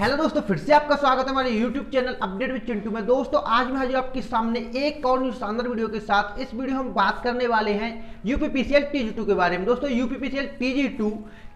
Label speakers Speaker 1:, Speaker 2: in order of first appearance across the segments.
Speaker 1: Hello दोस्तों, फिर से आपका स्वागत है हमारे YouTube channel update with Chintu में। दोस्तों आज मैं हाजिर आपके सामने एक और न्यू शानदार वीडियो के साथ। इस वीडियो में हम बात करने वाले हैं यूपीपीसीएल TG2 के बारे में। दोस्तों यूपीपीसीएल TG2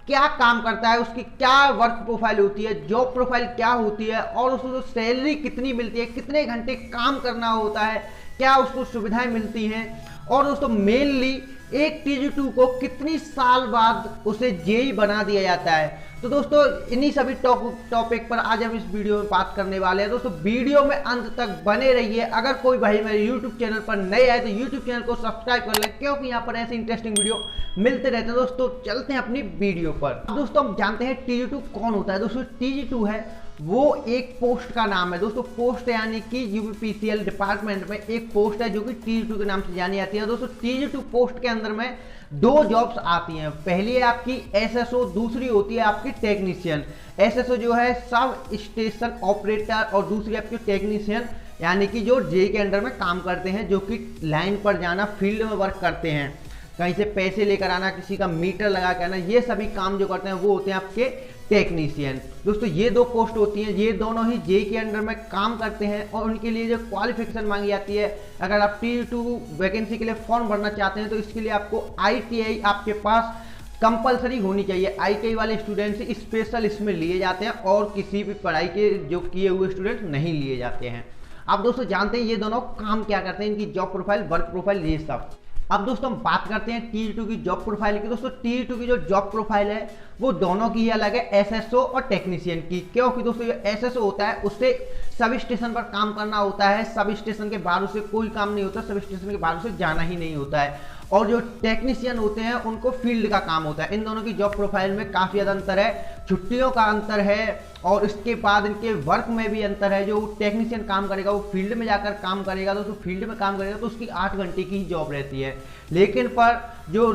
Speaker 1: क्या काम करता है, उसकी क्या वर्क प्रोफाइल होती है, जॉब प्रोफाइल क्या होती है और उसको सैलरी कितनी मिलती है, कितने घंटे काम करना होता है, क्या उसको सुविधाएं मिलती हैं और दोस्तों मेनली एक TG2 को कितनी साल बाद उसे जेई बना दिया जाता है। तो दोस्तों इन्हीं सभी टॉपिक पर आज हम इस वीडियो में बात करने वाले हैं। दोस्तों वीडियो में अंत तक बने रहिए। अगर कोई भाई मेरे यूट्यूब चैनल पर नए आए तो यूट्यूब चैनल को सब्सक्राइब कर लें, क्योंकि यहाँ पर ऐसे इंटरेस्टिंग वीडियो मिलते रहते हैं। दोस्तों चलते हैं अपनी वीडियो पर। दोस्तों हम जानते हैं TG2 कौन होता है। दोस्तों TG2 है वो एक पोस्ट का नाम है। दोस्तों पोस्ट यानी कि यूपीपीसीएल डिपार्टमेंट में एक पोस्ट है जो कि TG2 के नाम से जानी जाती है। दोस्तों TG2 पोस्ट के अंदर में दो जॉब्स आती हैं। पहली है आपकी SSO, दूसरी होती है आपकी टेक्नीशियन। SSO जो है सब स्टेशन ऑपरेटर और दूसरी आपकी टेक्नीशियन यानी कि जो जे के अंडर में काम करते हैं, जो कि लाइन पर जाना, फील्ड में वर्क करते हैं, कहीं से पैसे लेकर आना, किसी का मीटर लगा के आना, ये सभी काम जो करते हैं वो होते हैं आपके टेक्नीशियन। दोस्तों ये दो पोस्ट होती हैं, ये दोनों ही जे के अंडर में काम करते हैं और उनके लिए जो क्वालिफिकेशन मांगी जाती है, अगर आप TG2 वैकेंसी के लिए फॉर्म भरना चाहते हैं तो इसके लिए आपको ITI आपके पास कंपलसरी होनी चाहिए। ITI वाले स्टूडेंट स्पेशल इसमें लिए जाते हैं और किसी भी पढ़ाई के जो किए हुए स्टूडेंट नहीं लिए जाते हैं। अब दोस्तों जानते हैं ये दोनों काम क्या करते हैं, इनकी जॉब प्रोफाइल, वर्क प्रोफाइल, ये सब। अब दोस्तों हम बात करते हैं TG2 की जॉब प्रोफाइल की। दोस्तों TG2 की जो जॉब प्रोफाइल है वो दोनों की ही अलग है, SSO और टेक्नीशियन की। क्योंकि दोस्तों ये SSO होता है उससे सब स्टेशन पर काम करना होता है, सब स्टेशन के बाहर से कोई काम नहीं होता, सब स्टेशन के बाहर से जाना ही नहीं होता है। और जो टेक्नीशियन होते हैं उनको फील्ड का काम होता है। इन दोनों की जॉब प्रोफाइल में काफ़ी ज़्यादा अंतर है, छुट्टियों का अंतर है और इसके बाद इनके वर्क में भी अंतर है। जो टेक्नीशियन काम करेगा वो फील्ड में जाकर काम करेगा, तो फील्ड में काम करेगा तो उसकी 8 घंटे की ही जॉब रहती है। लेकिन पर जो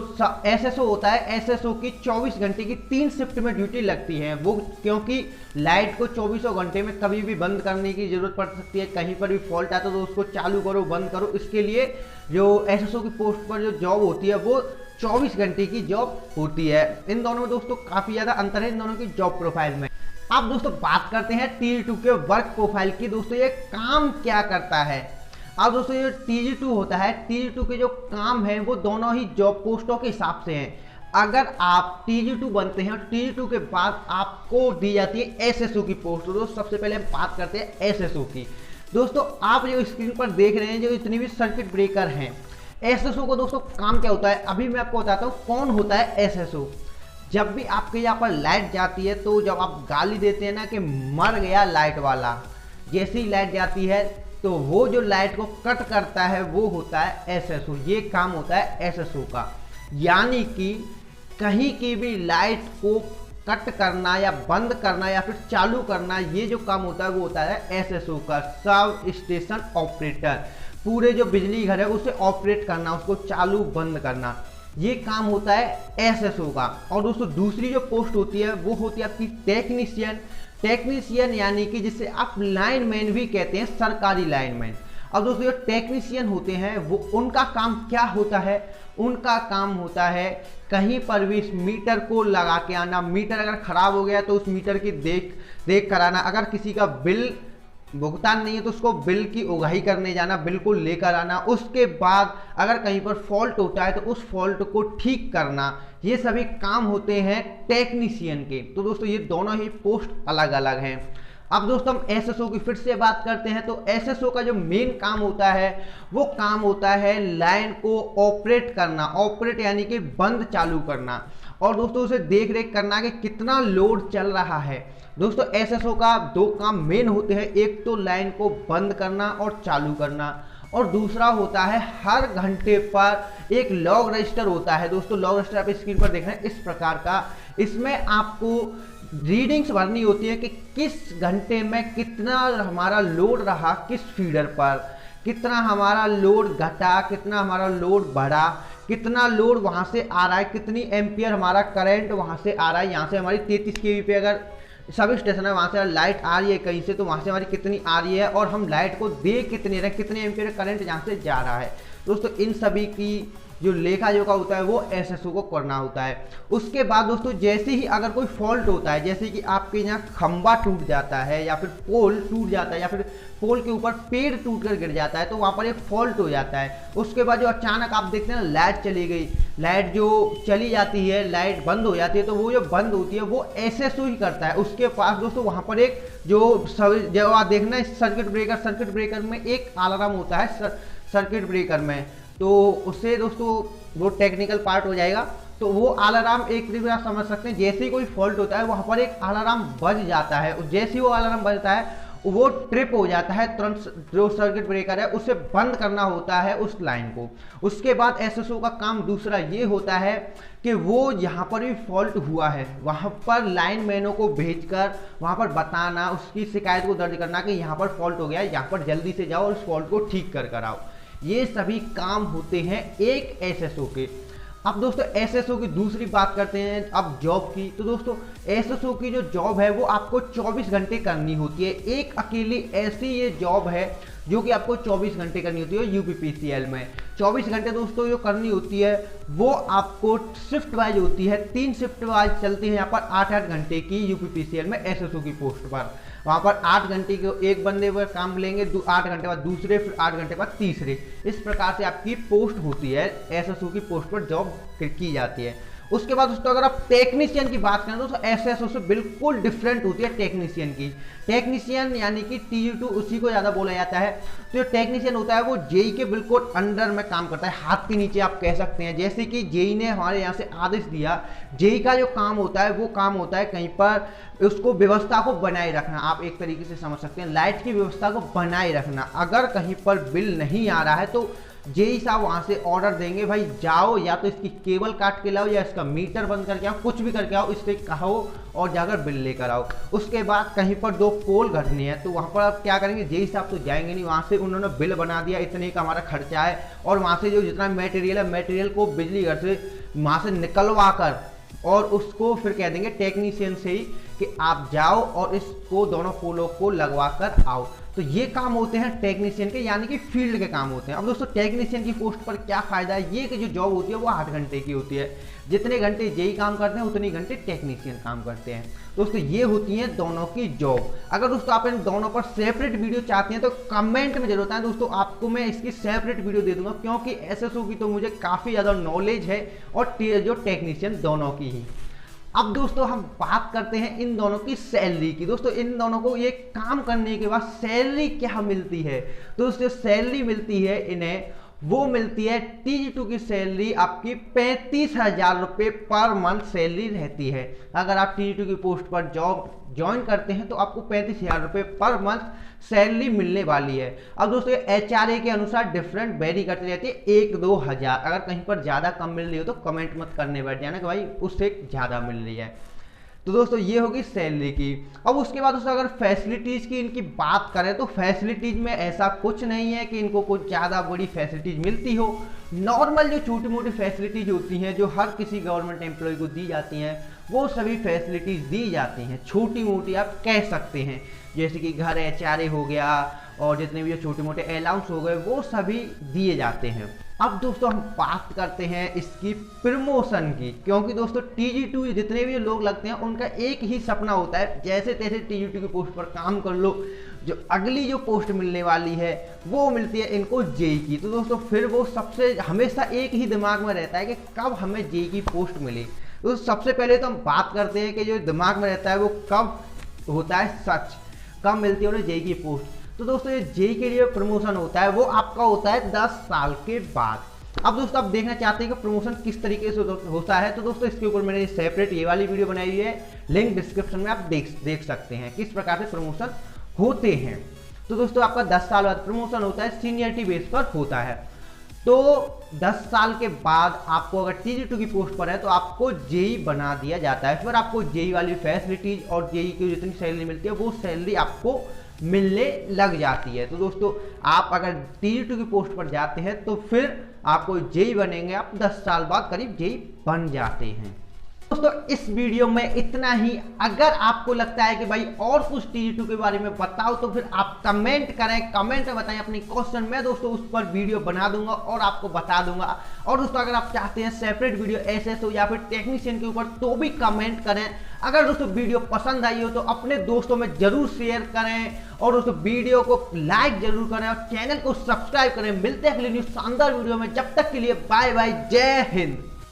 Speaker 1: SSO होता है, SSO की 24 घंटे की 3 शिफ्ट में ड्यूटी लगती है। वो क्योंकि लाइट को 24 घंटे में कभी भी बंद करने की जरूरत पड़ सकती है, कहीं पर भी फॉल्ट आता तो उसको चालू करो, बंद करो। इसके लिए जो SSO की पोस्ट पर जो जॉब होती है वो 24 घंटे की जॉब होती है। इन दोनों में दोस्तों काफ़ी ज़्यादा अंतर है इन दोनों की जॉब प्रोफाइल में। अब दोस्तों बात करते हैं TG2 के वर्क प्रोफाइल की। दोस्तों ये काम क्या करता है। अब दोस्तों ये TG2 होता है, TG2 के जो काम है वो दोनों ही जॉब पोस्टों के हिसाब से हैं। अगर आप TG2 बनते हैं और TG2 के बाद आपको दी जाती है SSO की पोस्ट। तो दोस्तों सबसे पहले हम बात करते हैं SSO की। दोस्तों आप जो स्क्रीन पर देख रहे हैं जो इतनी भी सर्किट ब्रेकर हैं, SSO को दोस्तों काम क्या होता है अभी मैं आपको बताता हूँ कौन होता है SSO। जब भी आपके यहाँ पर लाइट जाती है तो जब आप गाली देते हैं ना कि मर गया लाइट वाला, जैसे ही लाइट जाती है तो वो जो लाइट को कट करता है वो होता है SSO। ये काम होता है SSO का, यानी कि कहीं की भी लाइट को कट करना या बंद करना या फिर चालू करना, ये जो काम होता है वो होता है SSO का, सब स्टेशन ऑपरेटर। पूरे जो बिजली घर है उसे ऑपरेट करना, उसको चालू बंद करना, ये काम होता है SSO का। और दोस्तों दूसरी जो पोस्ट होती है वो होती है आपकी टेक्नीशियन। टेक्नीशियन यानी कि जिसे आप लाइनमैन भी कहते हैं, सरकारी लाइनमैन। अब दोस्तों जो टेक्नीशियन होते हैं वो उनका काम क्या होता है, उनका काम होता है कहीं पर भी इस मीटर को लगा के आना। मीटर अगर खराब हो गया तो उस मीटर की देख कराना। अगर किसी का बिल भुगतान नहीं है तो उसको बिल की उगाही करने जाना, बिल को लेकर आना। उसके बाद अगर कहीं पर फॉल्ट होता है तो उस फॉल्ट को ठीक करना, ये सभी काम होते हैं टेक्नीशियन के। तो दोस्तों ये दोनों ही पोस्ट अलग अलग हैं। अब दोस्तों हम SSO की फिर से बात करते हैं। तो SSO का जो मेन काम होता है वो काम होता है लाइन को ऑपरेट करना, ऑपरेट यानी कि बंद चालू करना, और दोस्तों उसे देख रेख करना कि कितना लोड चल रहा है। दोस्तों SSO का दो काम मेन होते हैं, एक तो लाइन को बंद करना और चालू करना, और दूसरा होता है हर घंटे पर एक लॉग रजिस्टर होता है। दोस्तों लॉग रजिस्टर आप स्क्रीन पर देख रहे हैं इस प्रकार का, इसमें आपको रीडिंग्स भरनी होती है कि किस घंटे में कितना हमारा लोड रहा, किस फीडर पर कितना हमारा लोड घटा, कितना हमारा लोड बढ़ा, कितना लोड वहाँ से आ रहा है, कितनी एम्पियर हमारा करंट वहाँ से आ रहा है। यहाँ से हमारी 33 kV पे अगर सब स्टेशन है, वहाँ से लाइट आ रही है कहीं से तो वहाँ से हमारी कितनी आ रही है, और हम लाइट को दे कितने रहे, कितने एम्पियर करंट यहाँ से जा रहा है। दोस्तों इन सभी की जो लेखा जोखा होता है वो एसएसओ को करना होता है। उसके बाद दोस्तों जैसे ही अगर कोई फॉल्ट होता है, जैसे कि आपके यहाँ खंबा टूट जाता है या फिर पोल टूट जाता है या फिर पोल के ऊपर पेड़ टूट कर गिर जाता है, तो वहाँ पर एक फॉल्ट हो जाता है। उसके बाद जो अचानक आप देखते हैं लाइट चली गई, लाइट जो चली जाती है, लाइट बंद हो जाती है, तो वो जो बंद होती है वो एसएसओ ही करता है। उसके पास दोस्तों वहाँ पर एक जो आप देखना सर्किट ब्रेकर में एक अलार्म होता है सर्किट ब्रेकर में, तो उससे दोस्तों वो टेक्निकल पार्ट हो जाएगा। तो वो अलार्म एक तरीके से आप समझ सकते हैं, जैसे ही कोई फॉल्ट होता है वहाँ पर एक अलार्म बज जाता है, जैसे ही वो अलार्म बजता है वो ट्रिप हो जाता है, तुरंत जो सर्किट ब्रेकर है उसे बंद करना होता है उस लाइन को। उसके बाद एसएसओ का काम दूसरा ये होता है कि वो यहाँ पर भी फॉल्ट हुआ है वहाँ पर लाइनमैनों को भेजकर वहाँ पर बताना, उसकी शिकायत को दर्ज करना कि यहाँ पर फॉल्ट हो गया है, यहाँ पर जल्दी से जाओ और उस फॉल्ट को ठीक कर आओ। ये सभी काम होते हैं एक एसएसओ के। अब दोस्तों एसएसओ की दूसरी बात करते हैं अब जॉब की। तो दोस्तों एसएसओ की जो जॉब है वो आपको 24 घंटे करनी होती है। एक अकेली ऐसी ये जॉब है जो कि आपको 24 घंटे करनी होती है यूपीपीसीएल में। 24 घंटे दोस्तों जो करनी होती है वो आपको शिफ्ट वाइज होती है, 3 शिफ्ट वाइज चलती है यहाँ पर 8-8 घंटे की यूपीपीसीएल में एसएसओ की पोस्ट पर। वहाँ पर 8 घंटे के एक बंदे पर काम लेंगे, 8 घंटे बाद दूसरे, फिर 8 घंटे बाद तीसरे। इस प्रकार से आपकी पोस्ट होती है, एसएसओ की पोस्ट पर जॉब की जाती है। उसके बाद दोस्तों अगर आप टेक्नीशियन की बात करें तो एसएसओ से बिल्कुल डिफरेंट होती है टेक्नीशियन की। टेक्नीशियन यानी कि TG2 उसी को ज़्यादा बोला जाता है। तो जो टेक्नीशियन होता है वो जेई के बिल्कुल अंडर में काम करता है, हाथ के नीचे आप कह सकते हैं। जैसे कि जेई ने हमारे यहाँ से आदेश दिया, जेई का जो काम होता है वो काम होता है कहीं पर उसको व्यवस्था को बनाए रखना। आप एक तरीके से समझ सकते हैं लाइट की व्यवस्था को बनाए रखना। अगर कहीं पर बिल नहीं आ रहा है तो जेई साहब वहां से ऑर्डर देंगे, भाई जाओ या तो इसकी केबल काट के लाओ या इसका मीटर बंद करके आओ, कुछ भी करके आओ, इससे कहो और जाकर बिल लेकर आओ। उसके बाद कहीं पर 2 पोल घटनी है तो वहां पर आप क्या करेंगे, जेई साहब तो जाएंगे नहीं, वहां से उन्होंने बिल बना दिया, इतने का हमारा खर्चा है, और वहां से जो जितना मटेरियल है मटेरियल को बिजली घर से वहां से निकलवा कर और उसको फिर कह देंगे टेक्नीशियन से ही कि आप जाओ और इसको दोनों पोलों को लगवा कर आओ। तो ये काम होते हैं टेक्नीशियन के, यानी कि फील्ड के काम होते हैं। अब दोस्तों टेक्नीशियन की पोस्ट पर क्या फायदा है, ये कि जो जॉब होती है वो 8 घंटे की होती है। जितने घंटे जेई काम करते हैं उतने घंटे टेक्नीशियन काम करते हैं। दोस्तों ये होती है दोनों की जॉब। अगर दोस्तों आप इन दोनों पर सेपरेट वीडियो चाहते हैं तो कमेंट में जरूर बताएं दोस्तों, आपको मैं इसकी सेपरेट वीडियो दे दूंगा, क्योंकि एसएसओ की तो मुझे काफ़ी ज़्यादा नॉलेज है और जो टेक्नीशियन दोनों की ही। अब दोस्तों हम बात करते हैं इन दोनों की सैलरी की। दोस्तों इन दोनों को ये काम करने के बाद सैलरी क्या मिलती है, तो दोस्तों सैलरी मिलती है इन्हें, वो मिलती है TG2 की सैलरी आपकी 35,000 रुपये पर मंथ सैलरी रहती है। अगर आप TG2 की पोस्ट पर जॉब ज्वाइन करते हैं तो आपको 35,000 रुपये पर मंथ सैलरी मिलने वाली है। अब दोस्तों HRA के अनुसार डिफरेंट वेरी करती रहती है, 1-2 हज़ार। अगर कहीं पर ज़्यादा कम मिल रही हो तो कमेंट मत करने बैठ जाना कि भाई उससे ज़्यादा मिल रही है। तो दोस्तों ये होगी सैलरी की। अब उसके बाद दोस्तों अगर फैसिलिटीज़ की इनकी बात करें तो फैसिलिटीज़ में ऐसा कुछ नहीं है कि इनको कुछ ज़्यादा बड़ी फैसिलिटीज़ मिलती हो। नॉर्मल जो छोटी मोटी फैसिलिटीज़ होती हैं जो हर किसी गवर्नमेंट एम्प्लॉय को दी जाती हैं वो सभी फैसिलिटीज़ दी जाती हैं, छोटी मोटी आप कह सकते हैं। जैसे कि घर HRA हो गया और जितने भी जो छोटे मोटे अलाउंस हो गए वो सभी दिए जाते हैं। अब दोस्तों हम बात करते हैं इसकी प्रमोशन की, क्योंकि दोस्तों TG2 जितने भी लोग लगते हैं उनका एक ही सपना होता है, जैसे तैसे TG2 की पोस्ट पर काम कर लो, जो अगली जो पोस्ट मिलने वाली है वो मिलती है इनको जेई की। तो दोस्तों फिर वो सबसे हमेशा एक ही दिमाग में रहता है कि कब हमें जेई की पोस्ट मिले। तो सबसे पहले तो हम बात करते हैं कि जो दिमाग में रहता है वो कब होता है सच, कब मिलती है उन्हें जेई की पोस्ट। तो दोस्तों ये जेई के लिए प्रमोशन होता है वो आपका होता है 10 साल के बाद। अब दोस्तों आप देखना चाहते हैं कि प्रमोशन किस तरीके से होता है, तो दोस्तों इसके ऊपर मैंने सेपरेट ये वाली वीडियो बनाई हुई है, लिंक डिस्क्रिप्शन में आप देख सकते हैं किस प्रकार से प्रमोशन होते हैं। तो दोस्तों आपका 10 साल बाद प्रमोशन होता है, सीनियरिटी बेस पर होता है। तो 10 साल के बाद आपको अगर TG2 की पोस्ट पर है तो आपको जेई बना दिया जाता है। फिर आपको जेई वाली फैसिलिटीज और जेई की जितनी सैलरी मिलती है वो सैलरी आपको मिलने लग जाती है। तो दोस्तों आप अगर TG2 की पोस्ट पर जाते हैं तो फिर आपको जेई बनेंगे, आप 10 साल बाद करीब जेई बन जाते हैं। दोस्तों इस वीडियो में इतना ही। अगर आपको लगता है कि भाई और कुछ TG2 के बारे में बताओ तो फिर आप कमेंट करें, कमेंट में बताएं अपनी क्वेश्चन। मैं दोस्तों उस पर वीडियो बना दूंगा और आपको बता दूंगा। और दोस्तों अगर आप चाहते हैं सेपरेट वीडियो ऐसे तो या फिर टेक्नीशियन के ऊपर तो भी कमेंट करें। अगर दोस्तों वीडियो पसंद आई हो तो अपने दोस्तों में जरूर शेयर करें और दोस्तों वीडियो को लाइक जरूर करें और चैनल को सब्सक्राइब करें। मिलते हैं अगली न्यू शानदार वीडियो में, जब तक के लिए बाय बाय, जय हिंद।